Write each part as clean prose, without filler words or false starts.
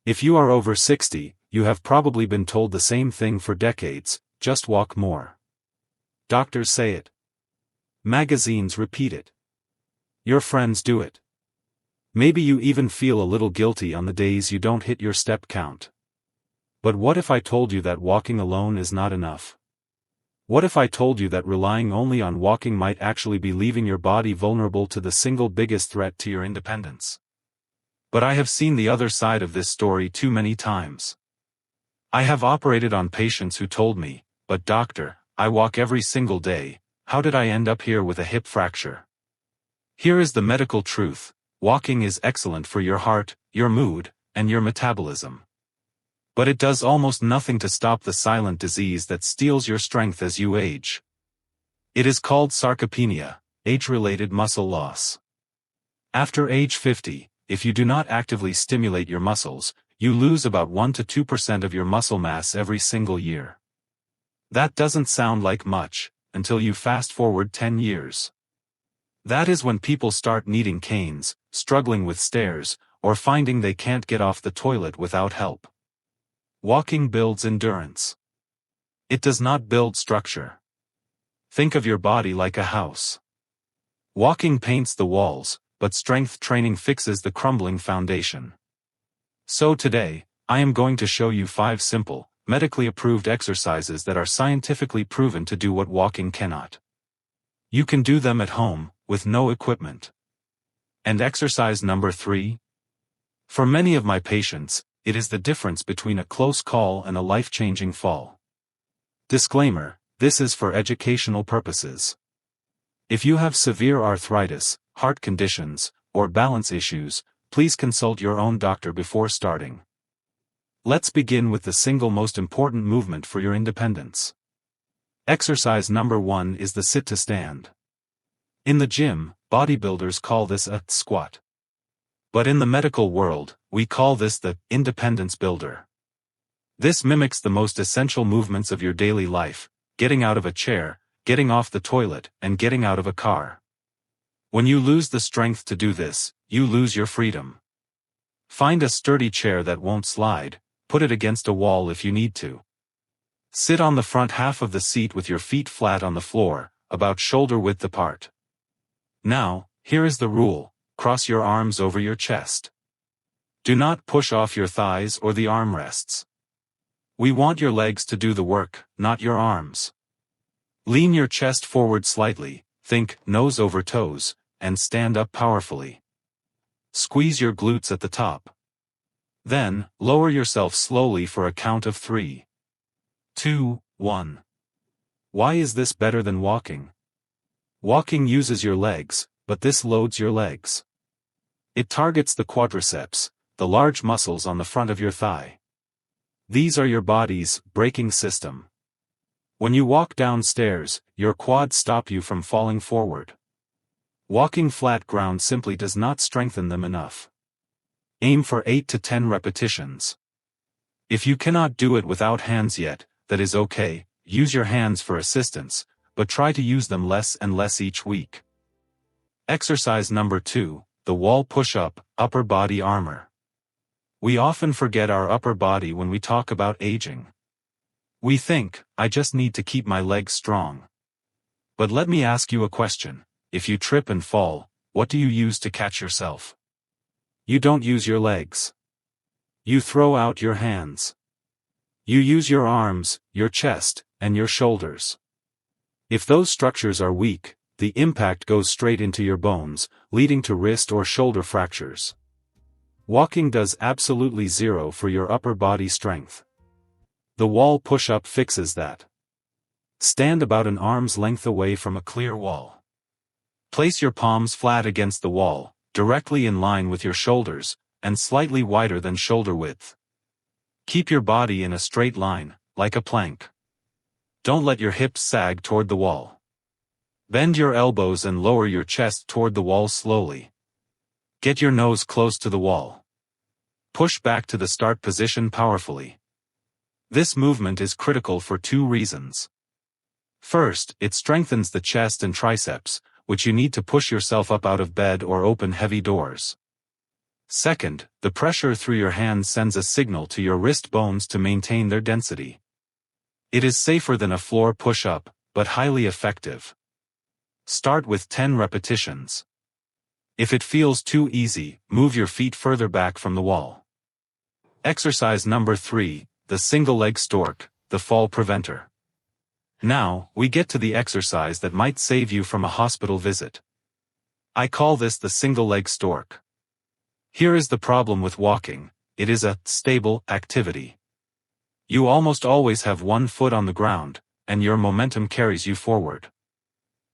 If you are over 60, you have probably been told the same thing for decades: just walk more. Doctors say it. Magazines repeat it. Your friends do it. Maybe you even feel a little guilty on the days you don't hit your step count. But what if I told you that walking alone is not enough? What if I told you that relying only on walking might actually be leaving your body vulnerable to the single biggest threat to your independence? But I have seen the other side of this story too many times. I have operated on patients who told me, "But doctor, I walk every single day, how did I end up here with a hip fracture?" Here is the medical truth: walking is excellent for your heart, your mood, and your metabolism. But it does almost nothing to stop the silent disease that steals your strength as you age. It is called sarcopenia, age-related muscle loss. After age 50, if you do not actively stimulate your muscles, you lose about 1 to 2% of your muscle mass every single year. That doesn't sound like much, until you fast forward 10 years. That is when people start needing canes, struggling with stairs, or finding they can't get off the toilet without help. Walking builds endurance. It does not build structure. Think of your body like a house. Walking paints the walls, but strength training fixes the crumbling foundation. So today, I am going to show you 5 simple, medically approved exercises that are scientifically proven to do what walking cannot. You can do them at home, with no equipment. And exercise number 3? For many of my patients, it is the difference between a close call and a life-changing fall. Disclaimer: this is for educational purposes. If you have severe arthritis, heart conditions, or balance issues, please consult your own doctor before starting. Let's begin with the single most important movement for your independence. Exercise number 1 is the sit-to-stand. In the gym, bodybuilders call this a squat. But in the medical world, we call this the independence builder. This mimics the most essential movements of your daily life: getting out of a chair, getting off the toilet, and getting out of a car. When you lose the strength to do this, you lose your freedom. Find a sturdy chair that won't slide, put it against a wall if you need to. Sit on the front half of the seat with your feet flat on the floor, about shoulder width apart. Now, here is the rule: cross your arms over your chest. Do not push off your thighs or the armrests. We want your legs to do the work, not your arms. Lean your chest forward slightly, think nose over toes, and stand up powerfully. Squeeze your glutes at the top. Then, lower yourself slowly for a count of 3, 2, 1. Why is this better than walking? Walking uses your legs, but this loads your legs. It targets the quadriceps, the large muscles on the front of your thigh. These are your body's braking system. When you walk downstairs, your quads stop you from falling forward. Walking flat ground simply does not strengthen them enough. Aim for 8 to 10 repetitions. If you cannot do it without hands yet, that is okay, use your hands for assistance, but try to use them less and less each week. Exercise number 2, the wall push-up, upper body armor. We often forget our upper body when we talk about aging. We think, I just need to keep my legs strong. But let me ask you a question: if you trip and fall, what do you use to catch yourself? You don't use your legs. You throw out your hands. You use your arms, your chest, and your shoulders. If those structures are weak, the impact goes straight into your bones, leading to wrist or shoulder fractures. Walking does absolutely zero for your upper body strength. The wall push-up fixes that. Stand about an arm's length away from a clear wall. Place your palms flat against the wall, directly in line with your shoulders, and slightly wider than shoulder width. Keep your body in a straight line, like a plank. Don't let your hips sag toward the wall. Bend your elbows and lower your chest toward the wall slowly. Get your nose close to the wall. Push back to the start position powerfully. This movement is critical for 2 reasons. First, it strengthens the chest and triceps, which you need to push yourself up out of bed or open heavy doors. Second, the pressure through your hands sends a signal to your wrist bones to maintain their density. It is safer than a floor push-up, but highly effective. Start with 10 repetitions. If it feels too easy, move your feet further back from the wall. Exercise number 3, the single leg stork, the fall preventer. Now, we get to the exercise that might save you from a hospital visit. I call this the single leg stork. Here is the problem with walking: it is a stable activity. You almost always have one foot on the ground, and your momentum carries you forward.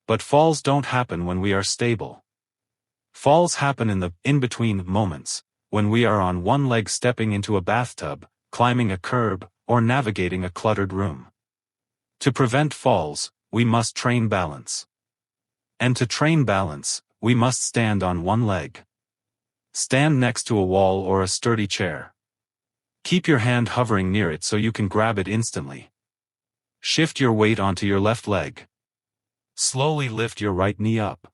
But falls don't happen when we are stable. Falls happen in the in-between moments, when we are on one leg stepping into a bathtub, climbing a curb, or navigating a cluttered room. To prevent falls, we must train balance. And to train balance, we must stand on one leg. Stand next to a wall or a sturdy chair. Keep your hand hovering near it so you can grab it instantly. Shift your weight onto your left leg. Slowly lift your right knee up.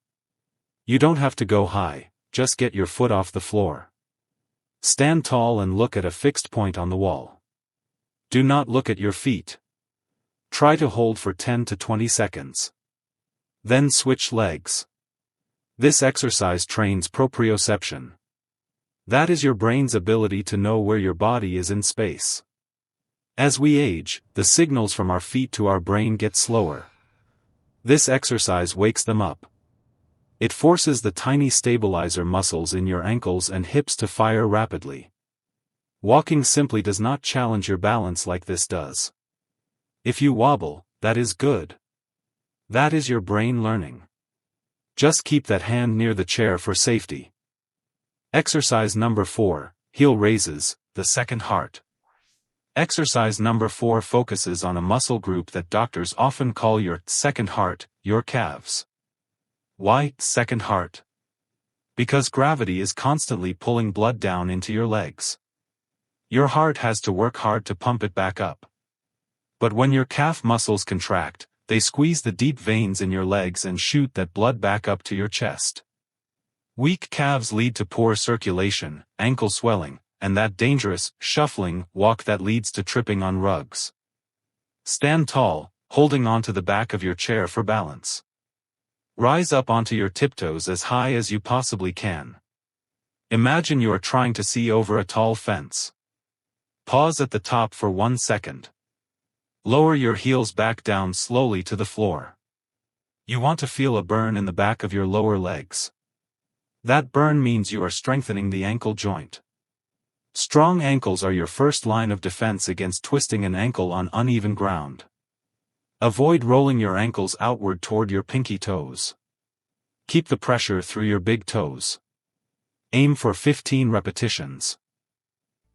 You don't have to go high, just get your foot off the floor. Stand tall and look at a fixed point on the wall. Do not look at your feet. Try to hold for 10 to 20 seconds. Then switch legs. This exercise trains proprioception. That is your brain's ability to know where your body is in space. As we age, the signals from our feet to our brain get slower. This exercise wakes them up. It forces the tiny stabilizer muscles in your ankles and hips to fire rapidly. Walking simply does not challenge your balance like this does. If you wobble, that is good. That is your brain learning. Just keep that hand near the chair for safety. Exercise number 4, heel raises, the second heart. Exercise number 4 focuses on a muscle group that doctors often call your second heart, your calves. Why second heart? Because gravity is constantly pulling blood down into your legs. Your heart has to work hard to pump it back up. But when your calf muscles contract, they squeeze the deep veins in your legs and shoot that blood back up to your chest. Weak calves lead to poor circulation, ankle swelling, and that dangerous, shuffling walk that leads to tripping on rugs. Stand tall, holding onto the back of your chair for balance. Rise up onto your tiptoes as high as you possibly can. Imagine you are trying to see over a tall fence. Pause at the top for 1 second. Lower your heels back down slowly to the floor. You want to feel a burn in the back of your lower legs. That burn means you are strengthening the ankle joint. Strong ankles are your first line of defense against twisting an ankle on uneven ground. Avoid rolling your ankles outward toward your pinky toes. Keep the pressure through your big toes. Aim for 15 repetitions.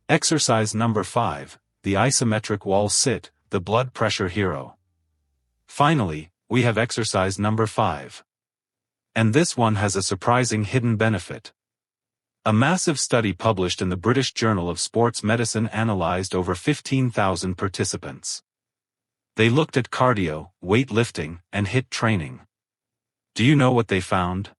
Exercise number 5, the isometric wall sit, the blood pressure hero. Finally, we have exercise number 5. And this one has a surprising hidden benefit. A massive study published in the British Journal of Sports Medicine analyzed over 15,000 participants. They looked at cardio, weightlifting, and HIIT training. Do you know what they found?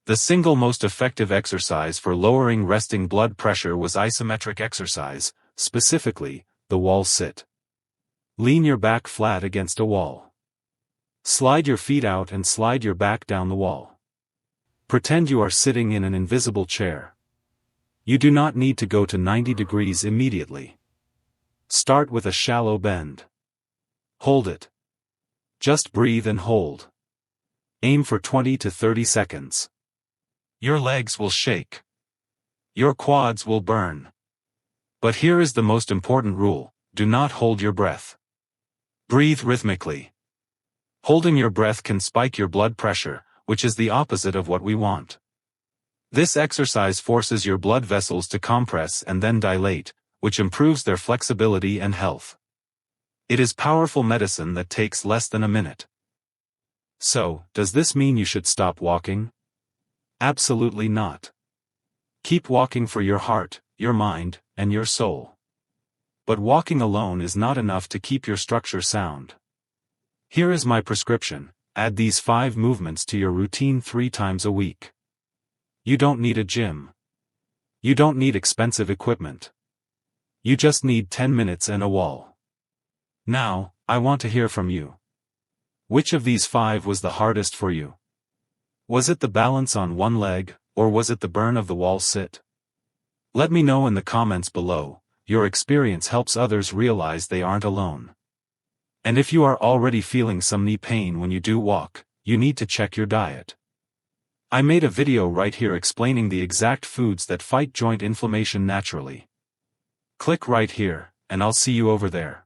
The single most effective exercise for lowering resting blood pressure was isometric exercise, specifically, the wall sit. Lean your back flat against a wall. Slide your feet out and slide your back down the wall. Pretend you are sitting in an invisible chair. You do not need to go to 90 degrees immediately. Start with a shallow bend. Hold it. Just breathe and hold. Aim for 20 to 30 seconds. Your legs will shake. Your quads will burn. But here is the most important rule: do not hold your breath. Breathe rhythmically. Holding your breath can spike your blood pressure, which is the opposite of what we want. This exercise forces your blood vessels to compress and then dilate, which improves their flexibility and health. It is powerful medicine that takes less than a minute. So, does this mean you should stop walking? Absolutely not. Keep walking for your heart, your mind, and your soul. But walking alone is not enough to keep your structure sound. Here is my prescription: add these 5 movements to your routine 3 times a week. You don't need a gym. You don't need expensive equipment. You just need 10 minutes and a wall. Now, I want to hear from you. Which of these 5 was the hardest for you? Was it the balance on one leg, or was it the burn of the wall sit? Let me know in the comments below. Your experience helps others realize they aren't alone. And if you are already feeling some knee pain when you do walk, you need to check your diet. I made a video right here explaining the exact foods that fight joint inflammation naturally. Click right here, and I'll see you over there.